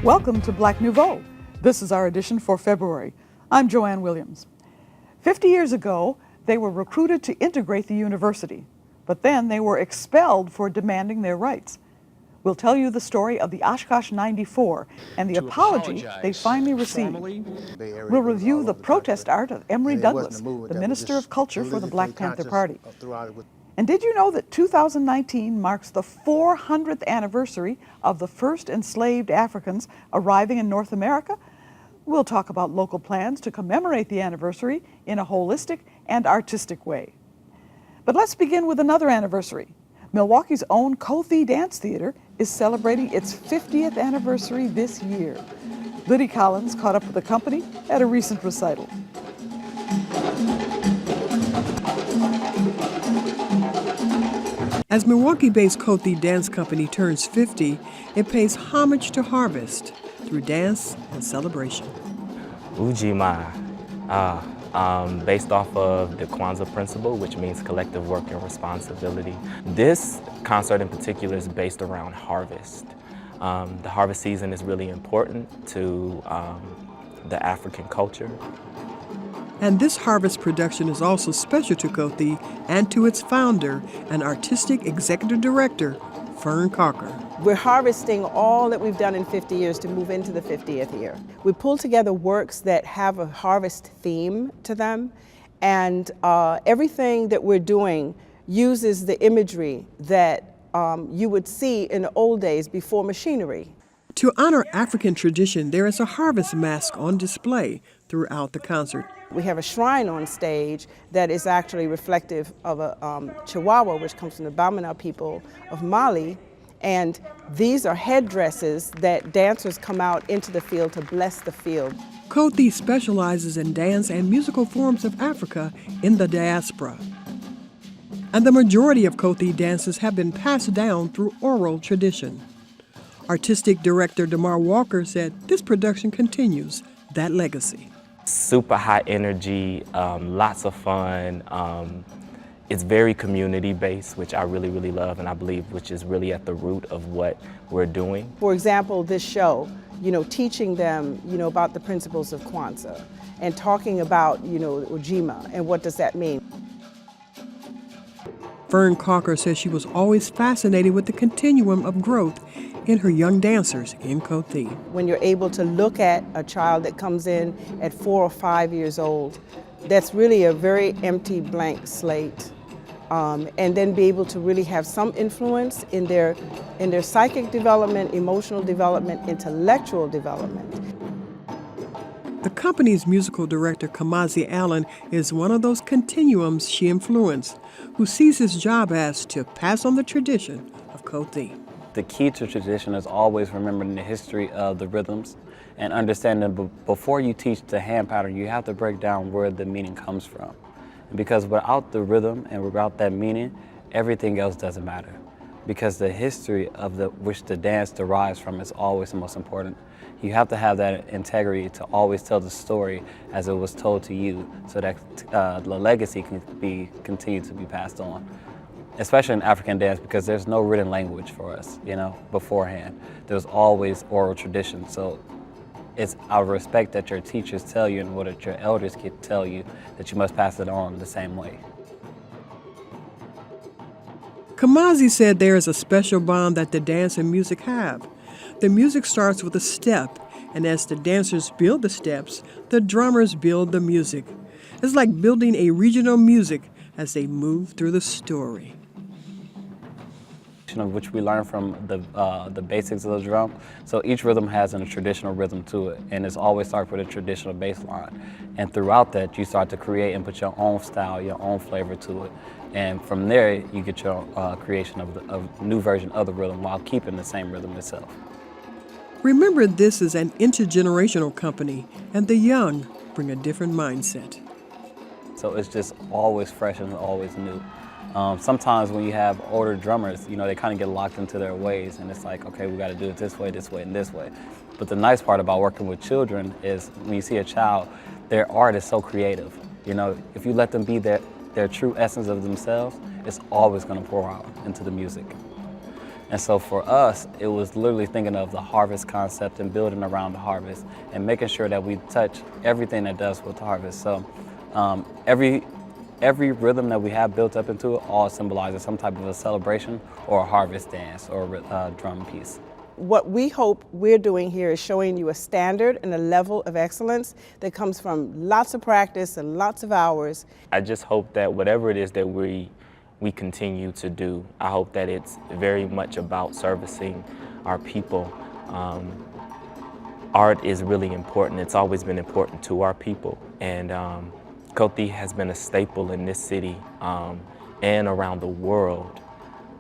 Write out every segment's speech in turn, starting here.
Welcome to Black Nouveau. This is our edition for February. I'm Joanne Williams. 50 years ago, they were recruited to integrate the university, but then they were expelled for demanding their rights. We'll tell you the story of the Oshkosh94 and the apology they finally received. We'll review the protest art of Emory Douglas, the Minister of Culture for the Black Panther Party. And did you know that 2019 marks the 400th anniversary of the first enslaved Africans arriving in North America? We'll talk about local plans to commemorate the anniversary in a holistic and artistic way. But let's begin with another anniversary. Milwaukee's own Ko-Thi Dance Theater is celebrating its 50th anniversary this year. Liddy Collins caught up with the company at a recent recital. As Milwaukee-based Ko-Thi Dance Company turns 50, it pays homage to harvest through dance and celebration. Ujima, based off of the Kwanzaa principle, which means collective work and responsibility. This concert in particular is based around harvest. The harvest season is really important to the African culture. And this harvest production is also special to Ko-Thi and to its founder and artistic executive director, Fern Cocker. We're harvesting all that we've done in 50 years to move into the 50th year. We pull together works that have a harvest theme to them, and everything that we're doing uses the imagery that you would see in the old days before machinery. To honor African tradition, there is a harvest mask on display throughout the concert. We have a shrine on stage that is actually reflective of a Chihuahua, which comes from the Bamana people of Mali. And these are headdresses that dancers come out into the field to bless the field. Ko-Thi specializes in dance and musical forms of Africa in the diaspora. And the majority of Ko-Thi dances have been passed down through oral tradition. Artistic director DeMar Walker said this production continues that legacy. Super high energy, lots of fun. It's very community-based, which I really, really love, and I believe which is really at the root of what we're doing. For example, this show, teaching them, about the principles of Kwanzaa and talking about, Ujima and what does that mean. Fern Cocker says she was always fascinated with the continuum of growth in her young dancers in Ko-Thi. When you're able to look at a child that comes in at 4 or 5 years old, that's really a very empty blank slate. And then be able to really have some influence in their psychic development, emotional development, intellectual development. The company's musical director, Kamazi Allen, is one of those continuums she influenced, who sees his job as to pass on the tradition of Ko-Thi. The key to tradition is always remembering the history of the rhythms and understanding before you teach the hand pattern, you have to break down where the meaning comes from. And because without the rhythm and without that meaning, everything else doesn't matter. Because the history of which the dance derives from is always the most important. You have to have that integrity to always tell the story as it was told to you so that the legacy can continue to be passed on. Especially in African dance, because there's no written language for us, beforehand. There's always oral tradition. So it's out of respect that your teachers tell you and what your elders can tell you that you must pass it on the same way. Kamazi said there is a special bond that the dance and music have. The music starts with a step, and as the dancers build the steps, the drummers build the music. It's like building a regional music as they move through the story. Which we learn from the basics of the drum. So each rhythm has a traditional rhythm to it, and it's always starts with a traditional bass line. And throughout that, you start to create and put your own style, your own flavor to it. And from there, you get your creation of a new version of the rhythm while keeping the same rhythm itself. Remember, this is an intergenerational company, and the young bring a different mindset. So it's just always fresh and always new. Sometimes when you have older drummers, they kind of get locked into their ways, and it's like, okay, we got to do it this way, and this way. But the nice part about working with children is when you see a child, their art is so creative. If you let them be their true essence of themselves, it's always going to pour out into the music. And so for us, it was literally thinking of the harvest concept and building around the harvest and making sure that we touch everything that does with the harvest. So every rhythm that we have built up into it all symbolizes some type of a celebration or a harvest dance or a drum piece. What we hope we're doing here is showing you a standard and a level of excellence that comes from lots of practice and lots of hours. I just hope that whatever it is that we continue to do, I hope that it's very much about servicing our people. Art is really important. It's always been important to our people. And Ko-Thi has been a staple in this city and around the world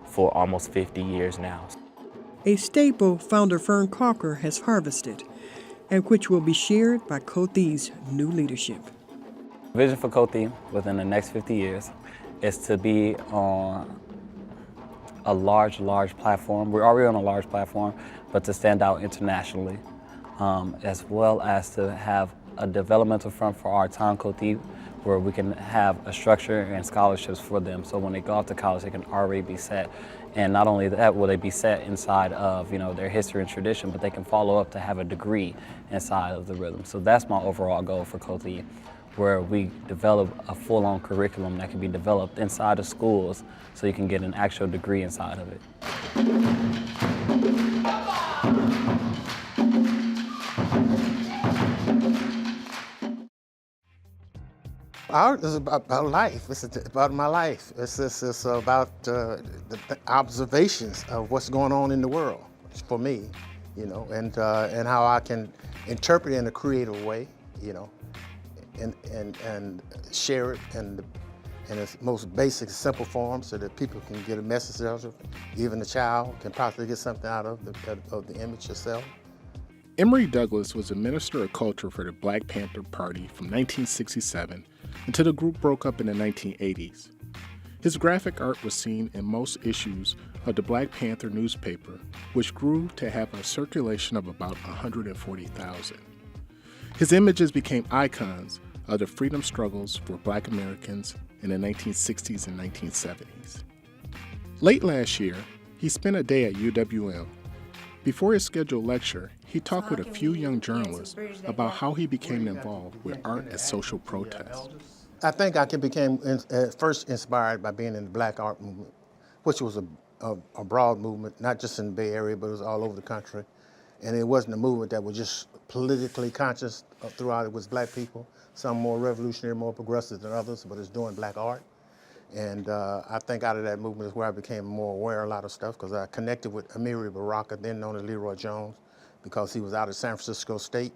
for almost 50 years now. A staple founder Fern Calker has harvested, and which will be shared by Ko-Thi's new leadership. Vision for Ko-Thi within the next 50 years is to be on a large platform. We're already on a large platform, but to stand out internationally, as well as to have a developmental front for our town, Ko-Thi, where we can have a structure and scholarships for them. So when they go off to college, they can already be set. And not only that, will they be set inside of their history and tradition, but they can follow up to have a degree inside of the rhythm. So that's my overall goal for Ko-Thi, where we develop a full-on curriculum that can be developed inside of schools so you can get an actual degree inside of it. Art is about life. It's about my life. It's about the observations of what's going on in the world for me, and how I can interpret it in a creative way, and share it in its most basic, simple form so that people can get a message out of it. Even the child can possibly get something out of the image itself. Emory Douglas was a minister of culture for the Black Panther Party from 1967 until the group broke up in the 1980s. His graphic art was seen in most issues of the Black Panther newspaper, which grew to have a circulation of about 140,000. His images became icons of the freedom struggles for Black Americans in the 1960s and 1970s. Late last year, he spent a day at UWM. Before his scheduled lecture, he talked with a few young journalists about how he became involved with art as social protest. I think I became first inspired by being in the Black art movement, which was a broad movement, not just in the Bay Area, but it was all over the country. And it wasn't a movement that was just politically conscious throughout. It was Black people, some more revolutionary, more progressive than others, but it's doing Black art. And I think out of that movement is where I became more aware of a lot of stuff, because I connected with Emory, then known as Leroy Jones, because he was out of San Francisco State,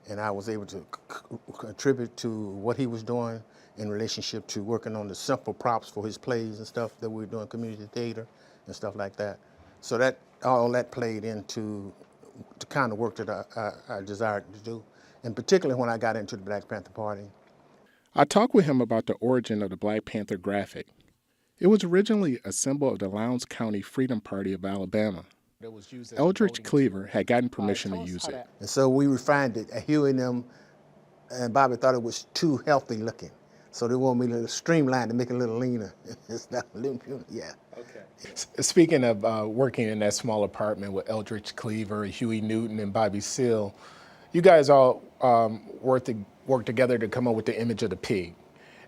and I was able to contribute to what he was doing in relationship to working on the simple props for his plays and stuff that we were doing, community theater and stuff like that. So that all that played into the kind of work that I desired to do, and particularly when I got into the Black Panther Party. I talked with him about the origin of the Black Panther graphic. It was originally a symbol of the Lowndes County Freedom Party of Alabama. Eldridge Cleaver had gotten permission to use it. And so we refined it. Huey and them and Bobby thought it was too healthy looking. So they wanted me to streamline to make it a little leaner. Yeah. Okay. Speaking of working in that small apartment with Eldridge Cleaver, Huey Newton, and Bobby Seale, you guys all worked together to come up with the image of the pig.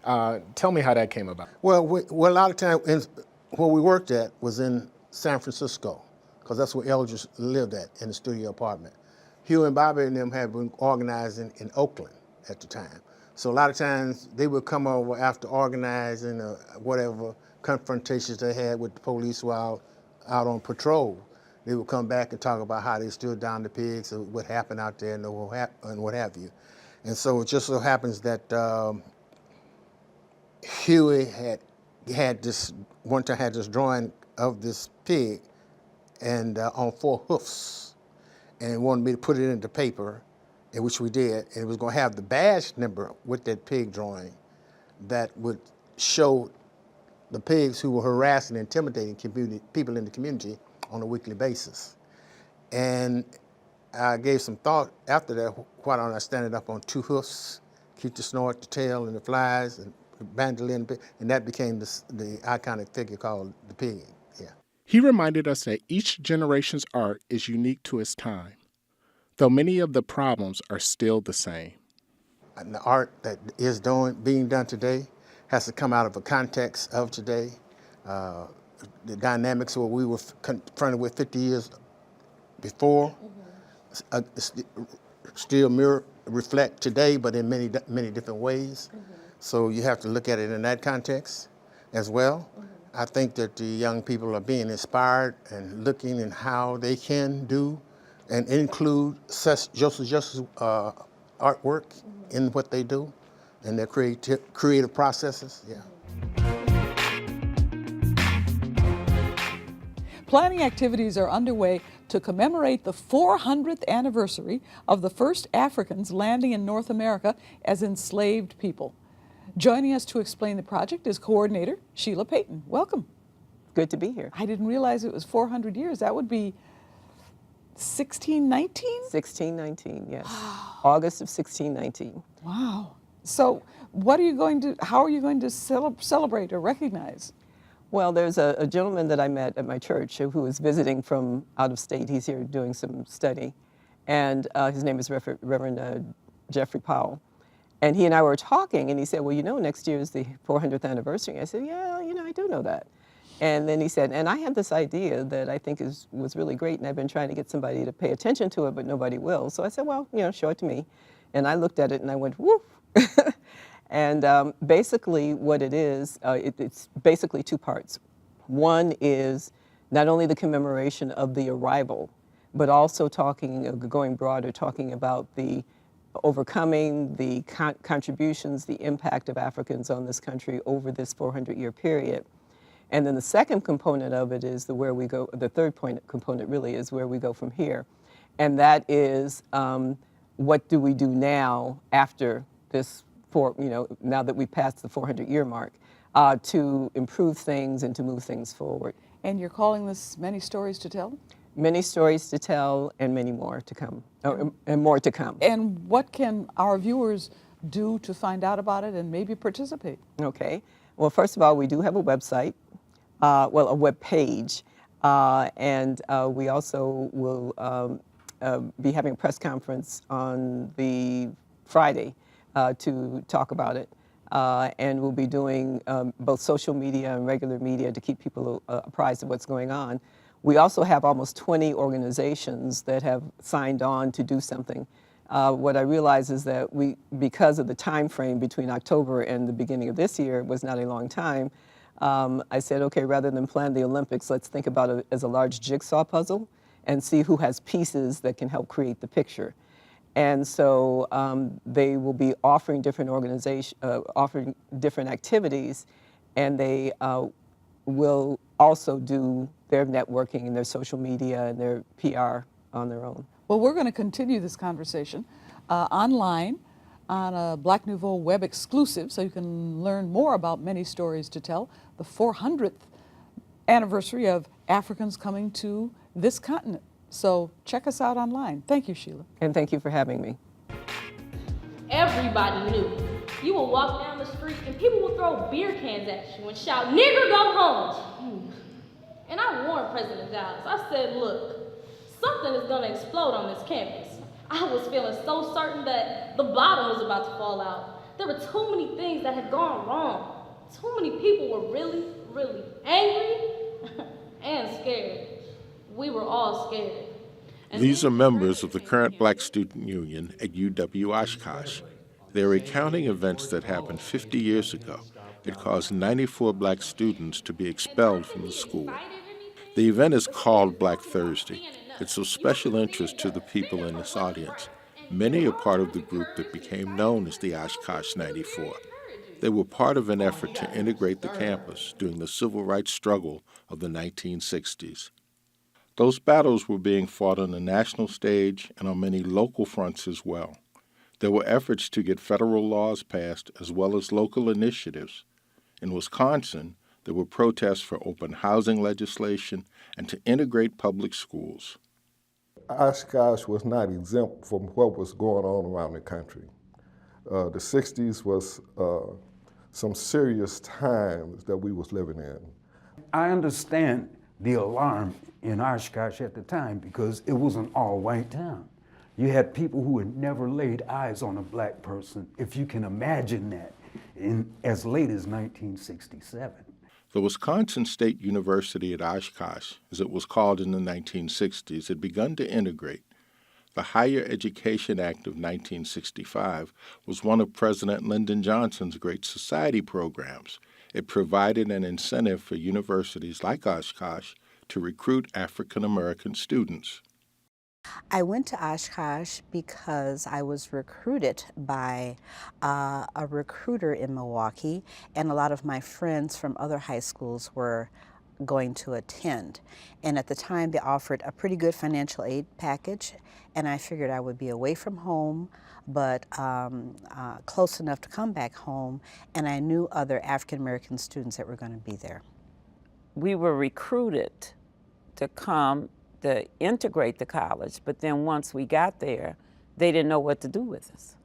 Tell me how that came about. Well, a lot of times where we worked at was in San Francisco, because that's where Eldridge lived at, in the studio apartment. Hugh and Bobby and them had been organizing in Oakland at the time. So a lot of times they would come over after organizing whatever confrontations they had with the police while out on patrol. They would come back and talk about how they stood down the pigs and what happened out there and what have you. And so it just so happens that Huey had this drawing of this pig and on 4 hoofs, and wanted me to put it into paper, in which we did, and it was going to have the badge number with that pig drawing that would show the pigs who were harassing and intimidating people in the community on a weekly basis. And I gave some thought after that, why don't I stand it up on two hoofs, keep the snort, the tail, and the flies, and bandolier, and that became the iconic figure called the pig. Yeah. He reminded us that each generation's art is unique to its time, though many of the problems are still the same. And the art that is being done today has to come out of a context of today. The dynamics of what we were confronted with 50 years before still reflect today, but in many different ways. So you have to look at it in that context as well. I think that the young people are being inspired and looking in how they can do and include such justice artwork in what they do and their creative processes. Yeah. Planning activities are underway to commemorate the 400th anniversary of the first Africans landing in North America as enslaved people. Joining us to explain the project is coordinator Sheila Payton. Welcome. Good to be here. I didn't realize it was 400 years. That would be 1619? 1619, yes. August of 1619. Wow. So how are you going to celebrate or recognize? Well, there's a gentleman that I met at my church who was visiting from out of state. He's here doing some study. And his name is Reverend Jeffrey Powell. And he and I were talking, and he said, well, next year is the 400th anniversary. I said, yeah, I do know that. And then he said, and I have this idea that I think was really great, and I've been trying to get somebody to pay attention to it, but nobody will. So I said, well, show it to me. And I looked at it, and I went, woof. And basically what it is, it's basically two parts. One is not only the commemoration of the arrival, but also going broader, talking about the overcoming the contributions, the impact of Africans on this country over this 400-year period. And then the second component of it is where we go, the third component really is where we go from here. And that is what do we do now after this, now that we passed the 400-year mark, to improve things and to move things forward. And you're calling this Many Stories to Tell? Many stories to tell and many more to come, and more to come. And what can our viewers do to find out about it and maybe participate? Okay. Well, first of all, we do have a website, a web page, and we also will be having a press conference on the Friday to talk about it. And we'll be doing both social media and regular media to keep people apprised of what's going on. We also have almost 20 organizations that have signed on to do something. What I realize is that because of the time frame between October and the beginning of this year, it was not a long time, I said, okay, rather than plan the Olympics, let's think about it as a large jigsaw puzzle and see who has pieces that can help create the picture. And so they will be offering different offering different activities, and they will also do their networking and their social media and their PR on their own. Well, we're going to continue this conversation online on a Black Nouveau web exclusive, so you can learn more about Many Stories to Tell, the 400th anniversary of Africans coming to this continent. So check us out online. Thank you, Sheila. And thank you for having me. Everybody knew. You would walk down the street and people would throw beer cans at you and shout, "Nigger, go home." And I warned President Dallas. I said, look, something is going to explode on this campus. I was feeling so certain that the bottom was about to fall out. There were too many things that had gone wrong. Too many people were really, really angry and scared. We were all scared. These are members of the current Black Student Union at UW Oshkosh. They're recounting events that happened 50 years ago. It caused 94 black students to be expelled from the school. The event is called Black Thursday. It's of special interest to the people in this audience. Many are part of the group that became known as the Oshkosh94. They were part of an effort to integrate the campus during the civil rights struggle of the 1960s. Those battles were being fought on the national stage and on many local fronts as well. There were efforts to get federal laws passed as well as local initiatives. In Wisconsin, there were protests for open housing legislation and to integrate public schools. Oshkosh was not exempt from what was going on around the country. The 60s was some serious times that we was living in. I understand the alarm in Oshkosh at the time because it was an all-white town. You had people who had never laid eyes on a black person, if you can imagine that, in as late as 1967. The Wisconsin State University at Oshkosh, as it was called in the 1960s, had begun to integrate. The Higher Education Act of 1965 was one of President Lyndon Johnson's Great Society programs. It provided an incentive for universities like Oshkosh to recruit African-American students. I went to Oshkosh because I was recruited by a recruiter in Milwaukee, and a lot of my friends from other high schools were going to attend. And at the time, they offered a pretty good financial aid package, and I figured I would be away from home, but close enough to come back home, and I knew other African-American students that were going to be there. We were recruited to come to integrate the college, but then once we got there, they didn't know what to do with us.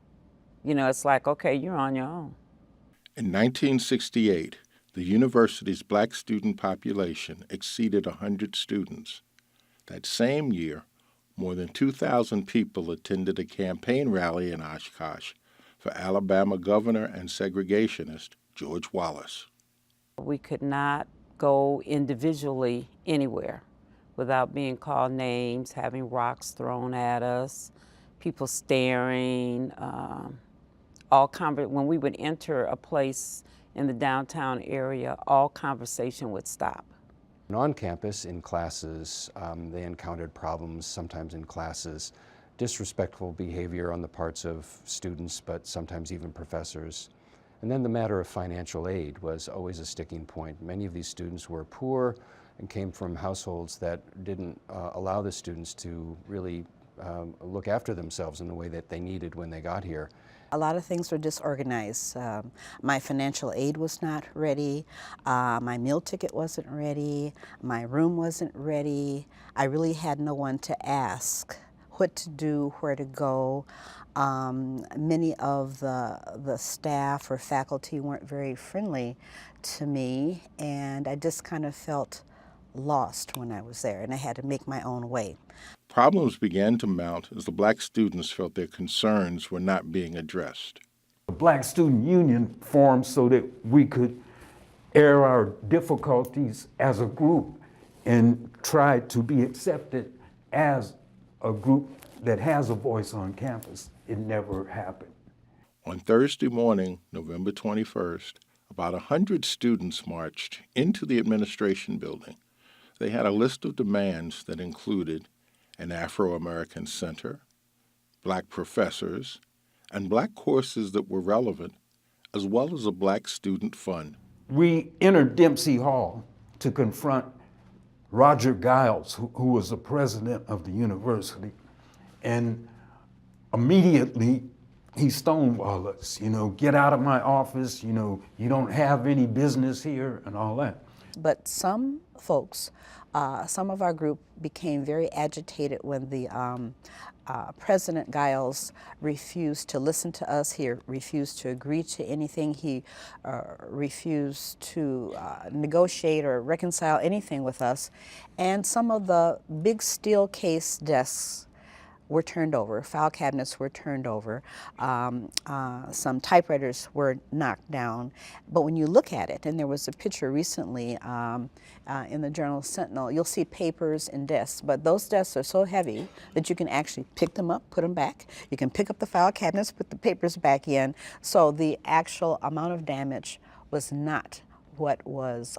You know, it's like, okay, you're on your own. In 1968, the university's black student population exceeded 100 students. That same year, more than 2,000 people attended a campaign rally in Oshkosh for Alabama governor and segregationist George Wallace. We could not go individually anywhere without being called names, having rocks thrown at us, people staring, when we would enter a place in the downtown area, all conversation would stop. And on campus, in classes, they encountered problems, sometimes in classes, disrespectful behavior on the parts of students, but sometimes even professors. And then the matter of financial aid was always a sticking point. Many of these students were poor and came from households that didn't allow the students to really look after themselves in the way that they needed when they got here. A lot of things were disorganized. My financial aid was not ready, my meal ticket wasn't ready, my room wasn't ready. I really had no one to ask what to do, where to go. Many of the staff or faculty weren't very friendly to me, and I just kind of felt lost when I was there, and I had to make my own way. Problems began to mount as the black students felt their concerns were not being addressed. The Black Student Union formed so that we could air our difficulties as a group and try to be accepted as a group that has a voice on campus. It never happened. On Thursday morning, November 21st, about 100 students marched into the administration building. They had a list of demands that included an Afro-American center, black professors, and black courses that were relevant, as well as a black student fund. We entered Dempsey Hall to confront Roger Giles, who was the president of the university, and immediately he stonewalled us, get out of my office, you don't have any business here and all that. But some folks, some of our group became very agitated when the President Giles refused to listen to us. He refused to agree to anything. He refused to negotiate or reconcile anything with us. And some of the big steel case desks were turned over, file cabinets were turned over, some typewriters were knocked down. But when you look at it, and there was a picture recently in the Journal Sentinel, you'll see papers and desks, but those desks are so heavy that you can actually pick them up, put them back. You can pick up the file cabinets, put the papers back in. So the actual amount of damage was not what was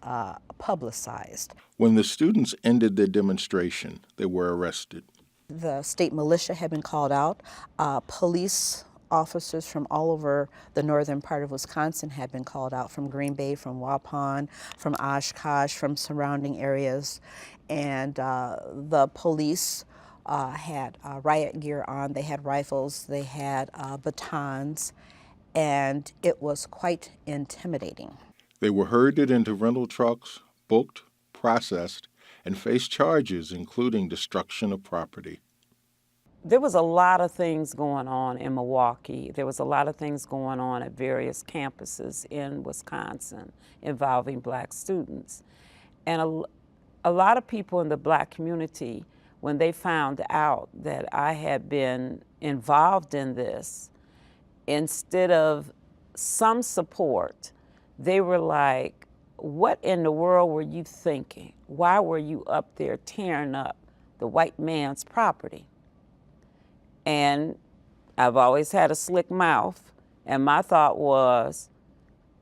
publicized. When the students ended their demonstration, they were arrested. The state militia had been called out. Police officers from all over the northern part of Wisconsin had been called out, from Green Bay, from Waupun, from Oshkosh, from surrounding areas. And the police had riot gear on. They had rifles, they had batons, and it was quite intimidating. They were herded into rental trucks, booked, processed, and faced charges including destruction of property. There was a lot of things going on in Milwaukee. There was a lot of things going on at various campuses in Wisconsin involving black students. And a lot of people in the black community, when they found out that I had been involved in this, instead of some support, they were like, what in the world were you thinking? Why were you up there tearing up the white man's property? And I've always had a slick mouth, and my thought was,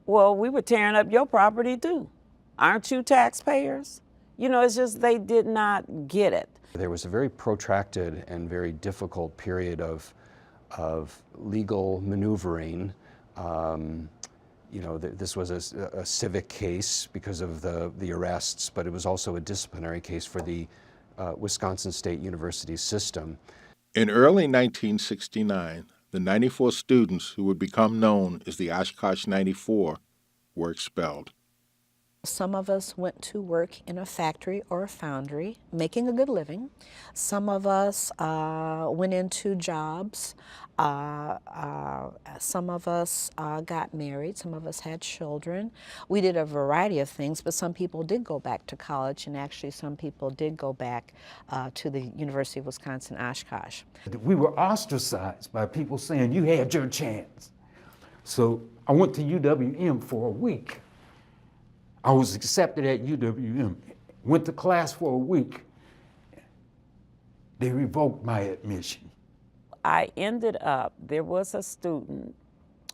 well, we were tearing up your property too. Aren't you taxpayers? You know, it's just they did not get it. There was a very protracted and very difficult period of legal maneuvering. You know, this was a civic case because of the arrests, but it was also a disciplinary case for the Wisconsin State University system. In early 1969, the 94 students who would become known as the Oshkosh94 were expelled. Some of us went to work in a factory or a foundry, making a good living. Some of us went into jobs. Some of us got married. Some of us had children. We did a variety of things, but some people did go back to college, and actually some people did go back to the University of Wisconsin-Oshkosh. We were ostracized by people saying, you had your chance. So I went to UWM for a week. I was accepted at UWM, went to class for a week. They revoked my admission. I ended up, there was a student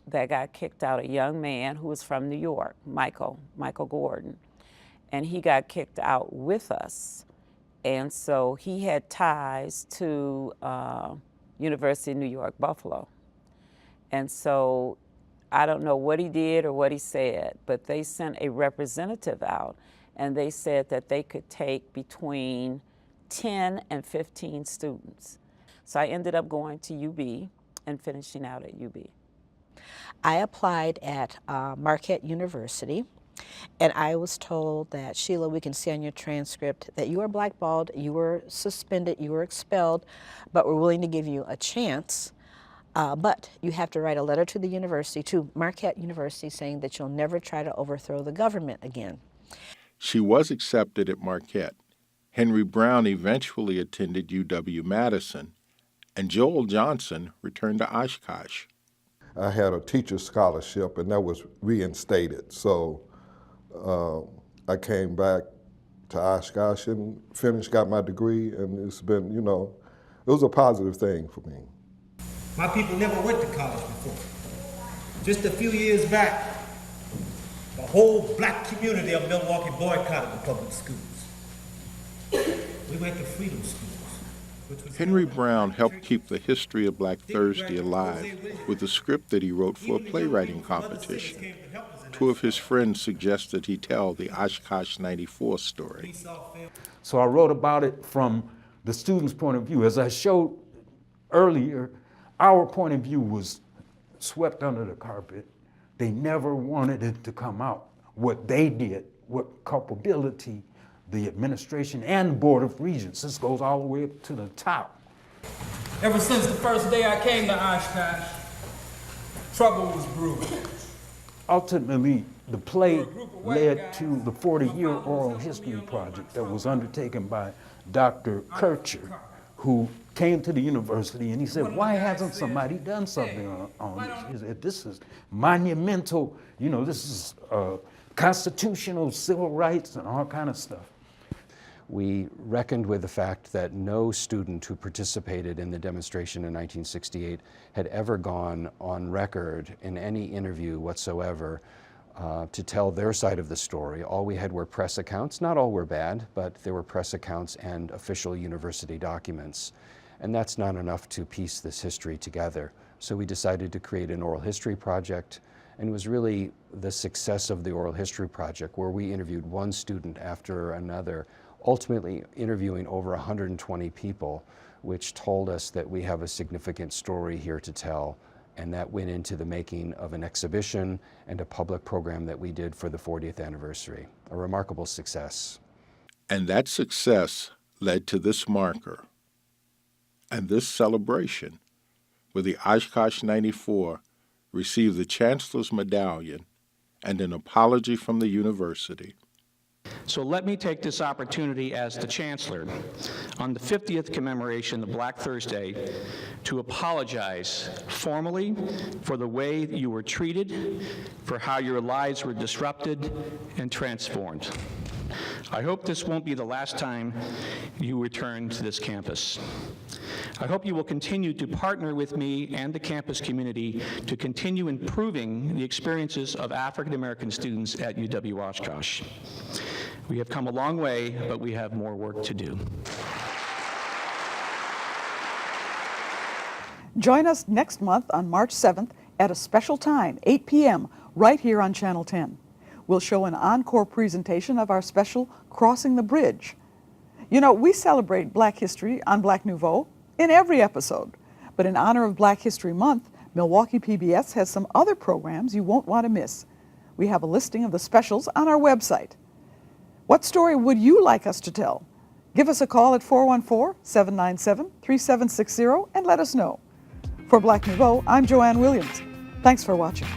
that got kicked out, a young man who was from New York, Michael Gordon, and he got kicked out with us. And so he had ties to University of New York, Buffalo. And so I don't know what he did or what he said, but they sent a representative out, and they said that they could take between 10 and 15 students. So I ended up going to UB and finishing out at UB. I applied at Marquette University, and I was told that, Sheila, we can see on your transcript that you were blackballed, you were suspended, you were expelled, but we're willing to give you a chance. But you have to write a letter to the university, to Marquette University, saying that you'll never try to overthrow the government again. She was accepted at Marquette. Henry Brown eventually attended UW-Madison, and Joel Johnson returned to Oshkosh. I had a teacher's scholarship, and that was reinstated. So I came back to Oshkosh and finished, got my degree, and it's been, you know, it was a positive thing for me. My people never went to college before. Just a few years back, the whole black community of Milwaukee boycotted the public schools. We went to freedom schools. Henry Brown helped keep the history of Black Thursday alive with a script that he wrote for a playwriting competition. Two of his friends suggested he tell the Oshkosh94 story. So I wrote about it from the students' point of view. As I showed earlier, our point of view was swept under the carpet. They never wanted it to come out. What they did, what culpability the administration and Board of Regents, this goes all the way up to the top. Ever since the first day I came to Oshkosh, trouble was brewing. Ultimately, the play led to the 40-year oral history project that was undertaken by Dr. Kircher, who came to the university and he said, why hasn't somebody done something on this? He said, this is monumental, you know, this is constitutional civil rights and all kind of stuff. We reckoned with the fact that no student who participated in the demonstration in 1968 had ever gone on record in any interview whatsoever to tell their side of the story. All we had were press accounts. Not all were bad, but there were press accounts and official university documents. And that's not enough to piece this history together. So we decided to create an oral history project, and it was really the success of the oral history project where we interviewed one student after another, ultimately interviewing over 120 people, which told us that we have a significant story here to tell, and that went into the making of an exhibition and a public program that we did for the 40th anniversary. A remarkable success. And that success led to this marker and this celebration, where the Oshkosh94 received the Chancellor's Medallion and an apology from the university. So let me take this opportunity as the Chancellor on the 50th commemoration of Black Thursday to apologize formally for the way you were treated, for how your lives were disrupted and transformed. I hope this won't be the last time you return to this campus. I hope you will continue to partner with me and the campus community to continue improving the experiences of African American students at UW Oshkosh. We have come a long way, but we have more work to do. Join us next month on March 7th at a special time, 8 p.m., right here on Channel 10. We'll show an encore presentation of our special Crossing the Bridge. You know, we celebrate Black history on Black Nouveau in every episode, but in honor of Black History Month, Milwaukee PBS has some other programs you won't want to miss. We have a listing of the specials on our website. What story would you like us to tell? Give us a call at 414-797-3760 and let us know. For Black Nouveau, I'm Joanne Williams. Thanks for watching.